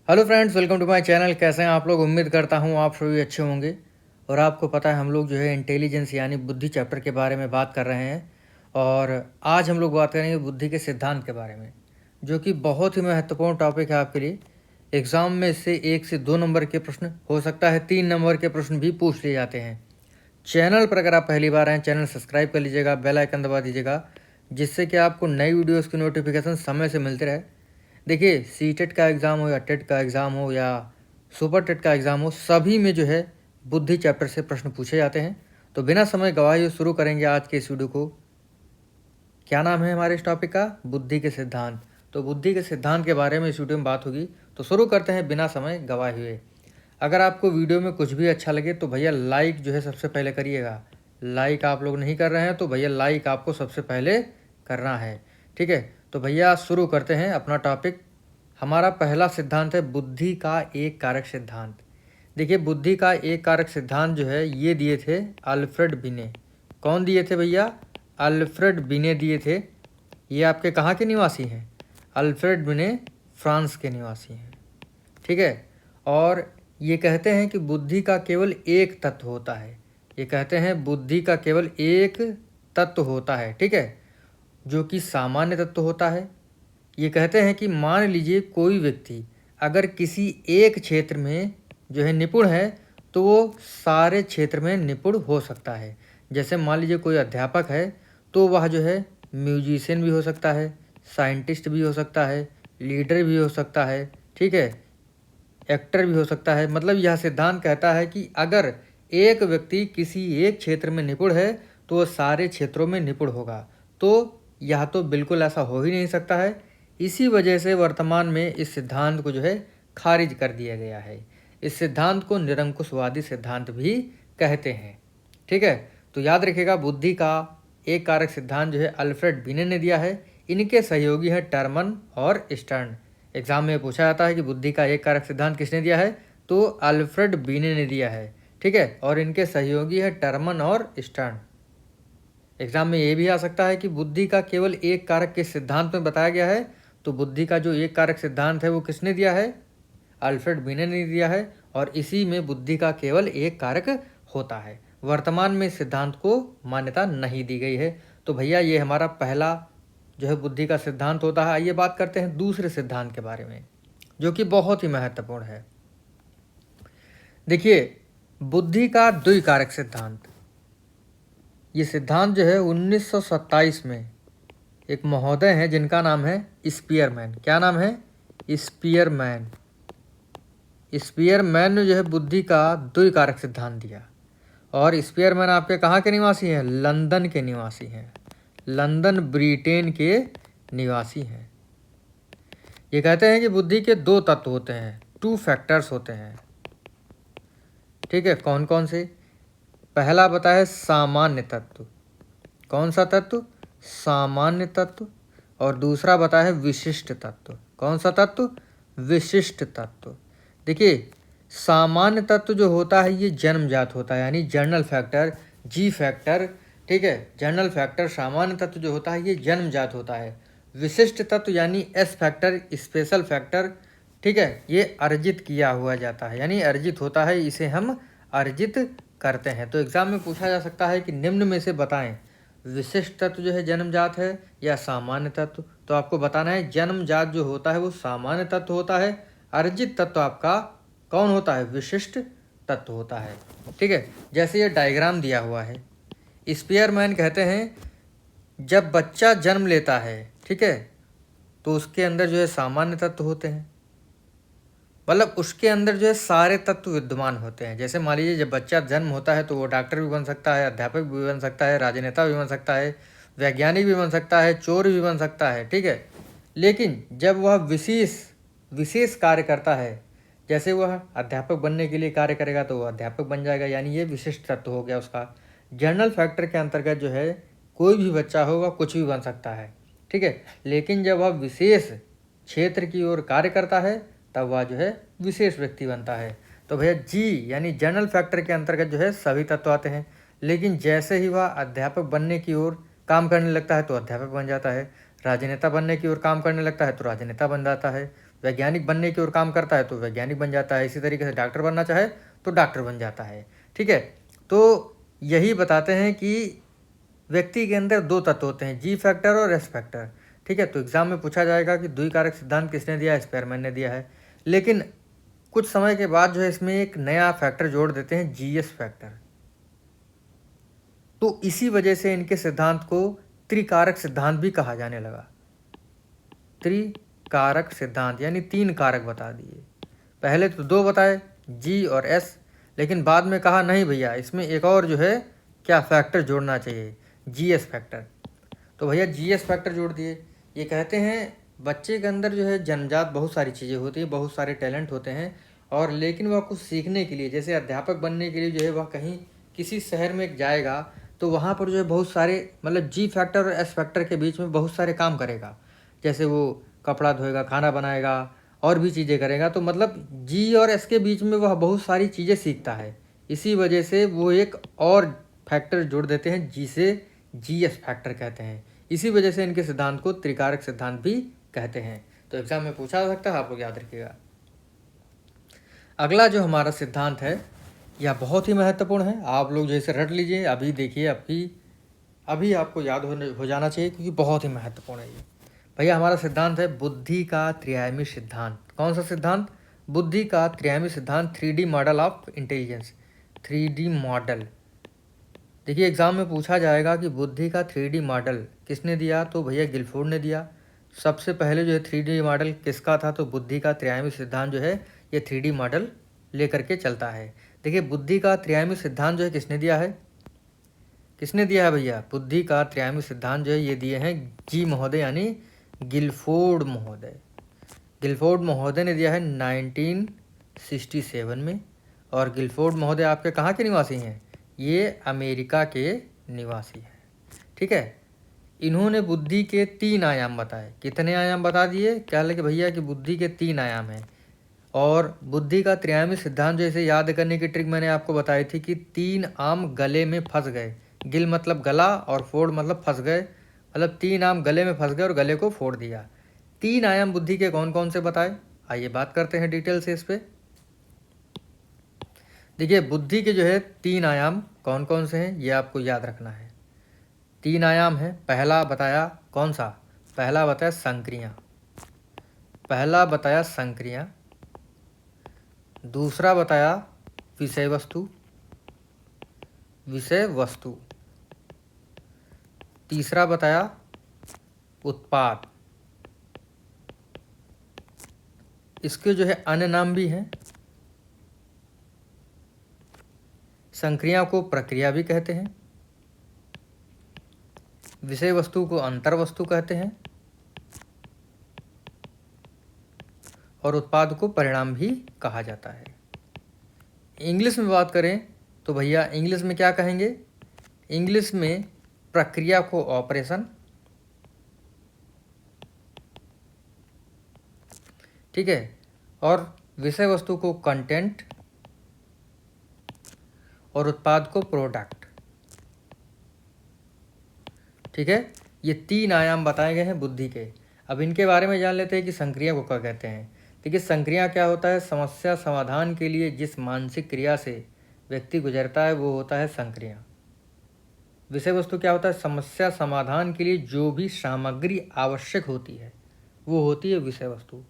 Hello friends, welcome to my channel. कैसे हैं आप लोग? उम्मीद करता हूं आप सभी अच्छे होंगे। और आपको पता है हम लोग जो है इंटेलिजेंस यानी बुद्धि चैप्टर के बारे में बात कर रहे हैं। और आज हम लोग बात करेंगे बुद्धि के सिद्धांत के बारे में, जो कि बहुत ही महत्वपूर्ण टॉपिक है आपके लिए। एग्ज़ाम में इससे 1 से 2 नंबर के प्रश्न, हो सकता है 3 नंबर के प्रश्न भी पूछ लिए जाते हैं। चैनल पर अगर आप पहली बार आएँ, चैनल सब्सक्राइब कर लीजिएगा, बेल आइकन दबा दीजिएगा, जिससे कि आपको नई वीडियोज़ की नोटिफिकेशन समय से मिलते रहे। देखिए, सीटेट का एग्ज़ाम हो या टेट का एग्ज़ाम हो या सुपर टेट का एग्ज़ाम हो, सभी में जो है बुद्धि चैप्टर से प्रश्न पूछे जाते हैं। तो बिना समय गवाए हुए शुरू करेंगे आज के इस वीडियो को। क्या नाम है हमारे इस टॉपिक का? बुद्धि के सिद्धांत। तो बुद्धि के सिद्धांत के बारे में इस वीडियो में बात होगी। तो शुरू करते हैं बिना समय गवाए हुए। अगर आपको वीडियो में कुछ भी अच्छा लगे तो भैया लाइक जो है सबसे पहले करिएगा। लाइक आप लोग नहीं कर रहे हैं तो भैया लाइक आपको सबसे पहले करना है, ठीक है। तो भैया शुरू करते हैं अपना टॉपिक। हमारा पहला सिद्धांत है बुद्धि का एक कारक सिद्धांत। देखिए, बुद्धि का एक कारक सिद्धांत जो है ये दिए थे अल्फ्रेड बिने। कौन दिए थे भैया? अल्फ्रेड बिने दिए थे। ये आपके कहाँ के निवासी हैं? अल्फ्रेड बिने फ्रांस के निवासी हैं, ठीक है। और ये कहते हैं कि बुद्धि का केवल एक तत्व होता है। ये कहते हैं बुद्धि का केवल एक तत्व होता है, ठीक है, जो कि सामान्य तत्व होता है। ये कहते हैं कि मान लीजिए कोई व्यक्ति अगर किसी एक क्षेत्र में जो है निपुण है तो वो सारे क्षेत्र में निपुण हो सकता है। जैसे मान लीजिए कोई अध्यापक है तो वह जो है म्यूजिशियन भी हो सकता है, साइंटिस्ट भी हो सकता है, लीडर भी हो सकता है, ठीक है, एक्टर भी हो सकता है। मतलब यह सिद्धांत कहता है कि अगर एक व्यक्ति किसी एक क्षेत्र में निपुण है तो वह सारे क्षेत्रों में निपुण होगा। तो यह तो बिल्कुल ऐसा हो ही नहीं सकता है। इसी वजह से वर्तमान में इस सिद्धांत को जो है खारिज कर दिया गया है। इस सिद्धांत को निरंकुशवादी सिद्धांत भी कहते हैं, ठीक है। तो याद रखिएगा, बुद्धि का एक कारक सिद्धांत जो है अल्फ्रेड बिने ने दिया है। इनके सहयोगी हैं टर्मन और स्टर्न। एग्जाम में पूछा जाता है कि बुद्धि का एक कारक सिद्धांत किसने दिया है? तो अल्फ्रेड बिने ने दिया है, ठीक है। और इनके सहयोगी है टर्मन और स्टर्न। एग्जाम में ये भी आ सकता है कि बुद्धि का केवल एक कारक के सिद्धांत में बताया गया है। तो बुद्धि का जो एक कारक सिद्धांत है वो किसने दिया है? अल्फ्रेड बिने ने दिया है। और इसी में बुद्धि का केवल एक कारक होता है। वर्तमान में इस सिद्धांत को मान्यता नहीं दी गई है। तो भैया ये हमारा पहला जो है बुद्धि का सिद्धांत होता है। आइए बात करते हैं दूसरे सिद्धांत के बारे में, जो कि बहुत ही महत्वपूर्ण है। देखिए, बुद्धि का द्विकारक सिद्धांत। ये सिद्धांत जो है 1927 में एक महोदय हैं जिनका नाम है स्पीयरमैन। क्या नाम है? स्पीयरमैन। स्पीयरमैन ने जो है बुद्धि का द्विकारक सिद्धांत दिया। और स्पीयरमैन आपके कहाँ के निवासी हैं? लंदन के निवासी हैं। लंदन ब्रिटेन के निवासी हैं। ये कहते हैं कि बुद्धि के दो तत्व होते हैं, टू फैक्टर्स होते हैं, ठीक है। कौन कौन से? पहला बताया सामान्य तत्व। कौन सा तत्व? सामान्य तत्व। और दूसरा बताया है विशिष्ट तत्व। कौन सा तत्व? विशिष्ट तत्व। देखिए, सामान्य तत्व जो होता है ये जन्मजात होता है, यानी जर्नल फैक्टर, जी फैक्टर, ठीक है। जर्नल फैक्टर सामान्य तत्व जो होता है ये जन्मजात होता है। विशिष्ट तत्व यानी एस फैक्टर, स्पेशल फैक्टर, ठीक है, ये अर्जित किया हुआ जाता है, यानी अर्जित होता है, इसे हम अर्जित करते हैं। तो एग्जाम में पूछा जा सकता है कि निम्न में से बताएं, विशिष्ट तत्व जो है जन्मजात है या सामान्य तत्व। तो आपको बताना है जन्मजात जो होता है वो सामान्य तत्व होता है, अर्जित तत्व आपका कौन होता है? विशिष्ट तत्व होता है, ठीक है। जैसे ये डायग्राम दिया हुआ है, स्पीयरमैन कहते हैं जब बच्चा जन्म लेता है, ठीक है, तो उसके अंदर जो है सामान्य तत्व होते हैं। मतलब उसके अंदर जो है सारे तत्व विद्यमान होते हैं। जैसे मान लीजिए जब बच्चा जन्म होता है तो वो डॉक्टर भी बन सकता है, अध्यापक भी बन सकता है, राजनेता भी बन सकता है, वैज्ञानिक भी बन सकता है, चोर भी बन सकता है, ठीक है। लेकिन जब वह विशेष विशेष कार्य करता है, जैसे वह अध्यापक बनने के लिए कार्य करेगा तो वह अध्यापक बन जाएगा, यानी ये विशिष्ट तत्व हो गया उसका। जर्नल फैक्टर के अंतर्गत जो है कोई भी बच्चा होगा कुछ भी बन सकता है, ठीक है। लेकिन जब वह विशेष क्षेत्र की ओर कार्य करता है तब वह जो है विशेष व्यक्ति बनता है। तो भैया जी यानी जर्नल फैक्टर के अंतर्गत जो है सभी तत्व आते हैं। लेकिन जैसे ही वह अध्यापक बनने की ओर काम करने लगता है तो अध्यापक बन जाता है, राजनेता बनने की ओर काम करने लगता है तो राजनेता बन जाता है, वैज्ञानिक बनने की ओर काम करता है तो वैज्ञानिक बन जाता है, इसी तरीके से डॉक्टर बनना चाहे तो डॉक्टर बन जाता है। ठीक है, तो यही बताते हैं कि व्यक्ति के अंदर दो तत्व होते हैं, जी फैक्टर और एस फैक्टर। ठीक है, तो एग्जाम में पूछा जाएगा कि द्विकारक सिद्धांत किसने दिया है, स्पेयरमैन ने दिया है। लेकिन कुछ समय के बाद जो है इसमें एक नया फैक्टर जोड़ देते हैं, जीएस फैक्टर। तो इसी वजह से इनके सिद्धांत को त्रिकारक सिद्धांत भी कहा जाने लगा। त्रिकारक सिद्धांत यानी तीन कारक बता दिए। पहले तो दो बताए, जी और एस, लेकिन बाद में कहा नहीं भैया इसमें एक और जो है क्या फैक्टर जोड़ना चाहिए, जीएस फैक्टर। तो भैया जीएस फैक्टर जोड़ दिए। ये कहते हैं बच्चे के अंदर जो है जन्मजात बहुत सारी चीज़ें होती हैं, बहुत सारे टैलेंट होते हैं, और लेकिन वह कुछ सीखने के लिए, जैसे अध्यापक बनने के लिए जो है वह कहीं किसी शहर में जाएगा तो वहाँ पर जो है बहुत सारे मतलब जी फैक्टर और एस फैक्टर के बीच में बहुत सारे काम करेगा। जैसे वो कपड़ा धोएगा, खाना बनाएगा और भी चीज़ें करेगा, तो मतलब जी और एस के बीच में वह बहुत सारी चीज़ें सीखता है। इसी वजह से वो एक और फैक्टर जोड़ देते हैं जिसे जीएस फैक्टर कहते हैं। इसी वजह से इनके सिद्धांत को त्रिकारक सिद्धांत भी कहते हैं। तो एग्जाम में पूछा जा सकता है, आप लोग याद रखिएगा। अगला जो हमारा सिद्धांत है यह बहुत ही महत्वपूर्ण है, आप लोग जैसे रट लीजिए, अभी देखिए, अभी आपको याद हो जाना चाहिए क्योंकि बहुत ही महत्वपूर्ण है ये। भैया हमारा सिद्धांत है बुद्धि का त्रिआयामी सिद्धांत। कौन सा सिद्धांत? बुद्धि का त्रिआयामी सिद्धांत, 3D model of intelligence. 3D model, देखिए एग्जाम में पूछा जाएगा कि बुद्धि का 3D मॉडल किसने दिया, तो भैया गिलफोर्ड ने दिया। सबसे पहले जो है 3D मॉडल किसका था, तो बुद्धि का त्रिआयामी सिद्धांत जो है ये 3D मॉडल लेकर के चलता है। देखिए बुद्धि का त्रिआयामी सिद्धांत जो है किसने दिया है, किसने दिया है भैया? बुद्धि का त्रिआयामी सिद्धांत जो है ये दिए हैं जी महोदय, यानी गिलफोर्ड महोदय। गिलफोर्ड महोदय ने दिया है 1967 में। और गिलफोर्ड महोदय आपके कहाँ के निवासी हैं? ये अमेरिका के निवासी हैं। ठीक है, इन्होंने बुद्धि के 3 आयाम बताए। कितने आयाम बता दिए? क्या लगे भैया कि बुद्धि के 3 आयाम हैं। और बुद्धि का त्रिआयामी सिद्धांत जो इसे याद करने की ट्रिक मैंने आपको बताई थी कि 3 आम गले में फंस गए। गिल मतलब गला और फोड़ मतलब फंस गए, मतलब 3 आम गले में फंस गए और गले को फोड़ दिया। 3 आयाम बुद्धि के कौन कौन से बताए, आइए बात करते हैं डिटेल से इस पे। देखिए बुद्धि के जो है 3 आयाम कौन कौन से हैं ये आपको याद रखना है। 3 आयाम है। पहला बताया कौन सा? पहला बताया संक्रिया। पहला बताया संक्रिया। दूसरा बताया विषय वस्तु, विषय वस्तु। तीसरा बताया उत्पाद। इसके जो है अन्य नाम भी हैं। संक्रिया को प्रक्रिया भी कहते हैं, विषय वस्तु को अंतर वस्तु कहते हैं, और उत्पाद को परिणाम भी कहा जाता है। इंग्लिश में बात करें तो भैया इंग्लिश में क्या कहेंगे? इंग्लिश में प्रक्रिया को ऑपरेशन, ठीक है, और विषय वस्तु को कंटेंट, और उत्पाद को प्रोडक्ट। ठीक है, ये 3 आयाम बताए गए हैं बुद्धि के। अब इनके बारे में जान लेते हैं कि संक्रिया को क्या कहते हैं। देखिए संक्रिया क्या होता है? समस्या समाधान के लिए जिस मानसिक क्रिया से व्यक्ति गुजरता है वो होता है संक्रिया। विषय वस्तु क्या होता है? समस्या समाधान के लिए जो भी सामग्री आवश्यक होती है वो होती है विषय वस्तु।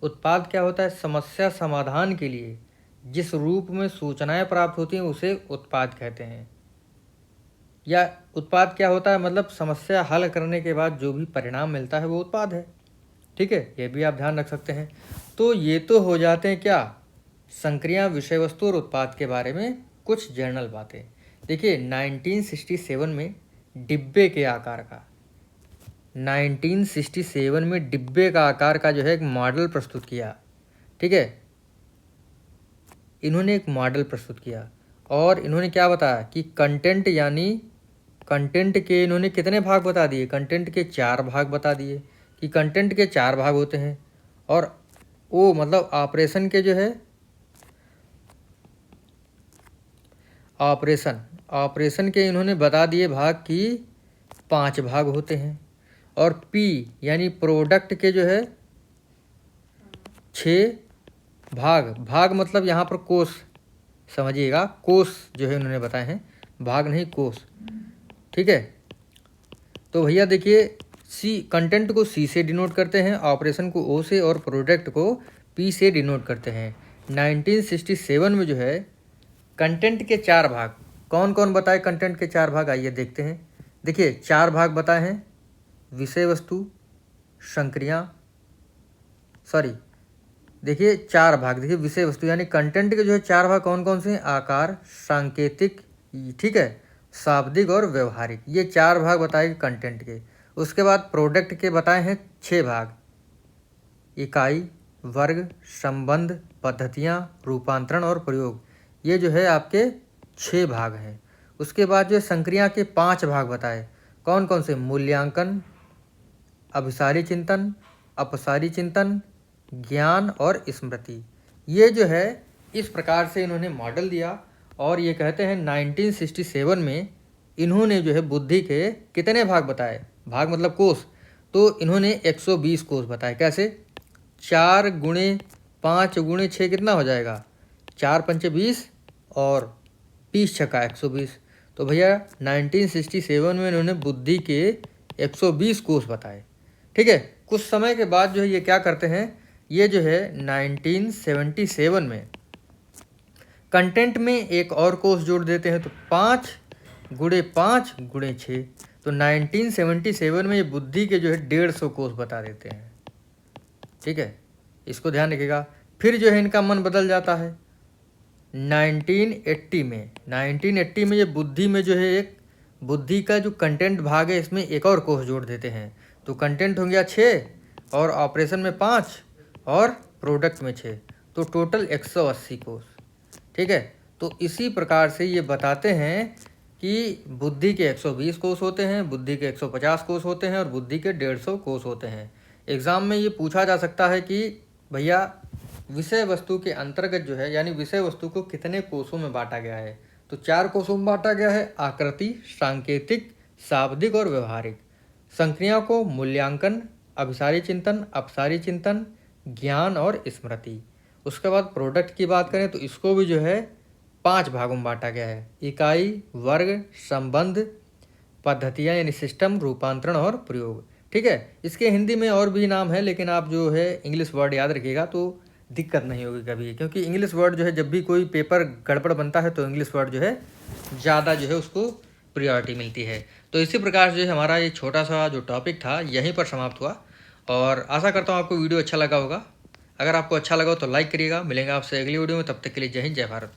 उत्पाद क्या होता है? समस्या समाधान के लिए जिस रूप में सूचनाएं प्राप्त होती हैं उसे उत्पाद कहते हैं। या उत्पाद क्या होता है? मतलब समस्या हल करने के बाद जो भी परिणाम मिलता है वो उत्पाद है। ठीक है, ये भी आप ध्यान रख सकते हैं। तो ये तो हो जाते हैं क्या, संक्रिया, विषय वस्तु और उत्पाद के बारे में कुछ जर्नल बातें। देखिए 1967 में डिब्बे के आकार का, 1967 में डिब्बे का आकार का जो है एक मॉडल प्रस्तुत किया। ठीक है, इन्होंने एक मॉडल प्रस्तुत किया और इन्होंने क्या बताया कि कंटेंट, यानी कंटेंट के इन्होंने कितने भाग बता दिए? कंटेंट के 4 भाग बता दिए कि कंटेंट के 4 भाग होते हैं। और वो मतलब ऑपरेशन के जो है ऑपरेशन के इन्होंने बता दिए भाग कि 5 भाग होते हैं। और पी यानी प्रोडक्ट के जो है 6 भाग, भाग मतलब यहाँ पर कोष समझिएगा, कोष जो है उन्होंने बताए हैं, भाग नहीं कोष, ठीक है। तो भैया देखिए, सी कंटेंट को सी से डिनोट करते हैं, ऑपरेशन को ओ से और प्रोडक्ट को पी से डिनोट करते हैं। 1967 में जो है कंटेंट के 4 भाग, कौन कौन बताए कंटेंट के 4 भाग, आइए देखते हैं। देखिए 4 भाग बताए हैं, विषय वस्तु, संक्रिया, देखिए 4 भाग, देखिए विषय वस्तु यानी कंटेंट के जो है 4 भाग कौन कौन से हैं, आकार, सांकेतिक, ठीक है, शाब्दिक और व्यवहारिक, ये 4 भाग बताए कंटेंट के। उसके बाद प्रोडक्ट के बताए हैं 6 भाग, इकाई, वर्ग, संबंध, पद्धतियाँ, रूपांतरण और प्रयोग, ये जो है आपके 6 भाग हैं। उसके बाद जो संक्रिया के 5 भाग बताए, कौन कौन से, मूल्यांकन, अभिसारी चिंतन, अपसारी चिंतन, ज्ञान और स्मृति, ये जो है इस प्रकार से इन्होंने मॉडल दिया। और ये कहते हैं 1967 में इन्होंने जो है बुद्धि के कितने भाग बताए, भाग मतलब कोष, तो इन्होंने 120 कोष बताए। कैसे, 4 गुणे 5 गुणे 6 कितना हो जाएगा, 4 पंचे 20 और 20 छक्का 120। तो भैया 1967 में इन्होंने बुद्धि के 120 कोष बताए, ठीक है। कुछ समय के बाद जो है ये क्या करते हैं, ये जो है 1977 में कंटेंट में एक और कोष जोड़ देते हैं, तो 5 गुणे 5 गुणे 6, तो 1977 में ये बुद्धि के जो है 150 कोष बता देते हैं, ठीक है, इसको ध्यान रखिएगा। फिर जो है इनका मन बदल जाता है 1980 में ये बुद्धि में जो है एक बुद्धि का जो कंटेंट भाग है इसमें एक और कोष जोड़ देते हैं, तो कंटेंट हो गया 6 और ऑपरेशन में 5 और प्रोडक्ट में 6, तो टोटल 180 कोष, ठीक है। तो इसी प्रकार से ये बताते हैं कि बुद्धि के 120 कोष होते हैं, बुद्धि के 150 कोष होते हैं और बुद्धि के 150 कोष होते हैं। एग्ज़ाम में ये पूछा जा सकता है कि भैया विषय वस्तु के अंतर्गत जो है, यानी विषय वस्तु को कितने कोषों में बांटा गया है, तो 4 कोषों में बांटा गया है, आकृति, सांकेतिक, शाब्दिक और व्यवहारिक। संक्रिया को मूल्यांकन, अभिसारी चिंतन, अपसारी चिंतन, ज्ञान और स्मृति। उसके बाद प्रोडक्ट की बात करें तो इसको भी जो है 5 भागों में बांटा गया है, इकाई, वर्ग, संबंध, पद्धतियाँ यानी सिस्टम, रूपांतरण और प्रयोग, ठीक है। इसके हिंदी में और भी नाम है, लेकिन आप जो है इंग्लिश वर्ड याद रखिएगा तो दिक्कत नहीं होगी कभी, क्योंकि इंग्लिश वर्ड जो है जब भी कोई पेपर गड़बड़ बनता है तो इंग्लिश वर्ड जो है ज़्यादा जो है उसको प्रियोरिटी मिलती है। तो इसी प्रकार से जो है हमारा ये छोटा सा जो टॉपिक था यहीं पर समाप्त हुआ, और आशा करता हूँ आपको वीडियो अच्छा लगा होगा। अगर आपको अच्छा लगा हो तो लाइक करिएगा। मिलेंगे आपसे अगली वीडियो में, तब तक के लिए जय हिंद, जय भारत।